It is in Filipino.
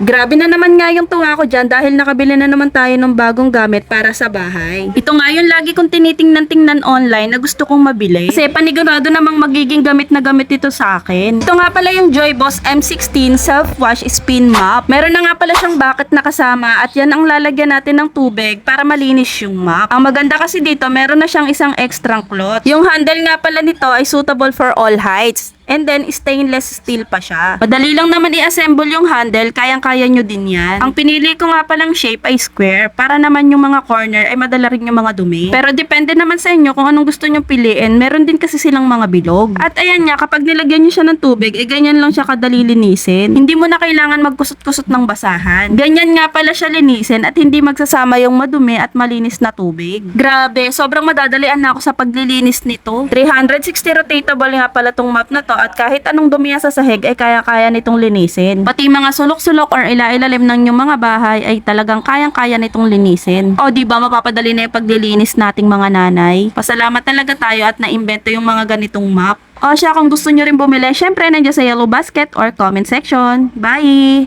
Grabe na naman nga yung tuwa ko dyan dahil nakabili na naman tayo ng bagong gamit para sa bahay. Ito nga yung lagi kong tinitingnan-tingnan online na gusto kong mabili. Kasi panigurado namang magiging gamit na gamit ito sa akin. Ito nga pala yung Joyboss M16 Self-Wash Spin Mop. Meron na nga pala siyang bucket na kasama at yan ang lalagyan natin ng tubig para malinis yung mop. Ang maganda kasi dito, meron na siyang isang extra cloth. Yung handle nga pala nito ay suitable for all heights. And then, stainless steel pa siya. Madali lang naman i-assemble yung handle, kayang-kaya nyo din yan. Ang pinili ko nga palang shape ay square, para naman yung mga corner ay madala rin yung mga dumi. Pero depende naman sa inyo kung anong gusto nyo piliin, meron din kasi silang mga bilog. At ayan nga, kapag nilagyan nyo siya ng tubig, ganyan lang siya kadali linisin. Hindi mo na kailangan magkusot-kusot ng basahan. Ganyan nga pala siya linisin at hindi magsasama yung madumi at malinis na tubig. Grabe, sobrang madadalian na ako sa paglilinis nito. 360 rotatable nga pala tong mop na to. At kahit anong dumi sa sahig ay kaya-kaya nitong linisin. Pati mga sulok-sulok or ila-ilalim ng yung mga bahay ay talagang kayang-kaya nitong linisin. O di ba mapapadali na yung paglilinis nating mga nanay? Pasalamat talaga tayo at naimbento yung mga ganitong mop. O siya, kung gusto nyo rin bumili, syempre nandiyan sa yellow basket or comment section. Bye!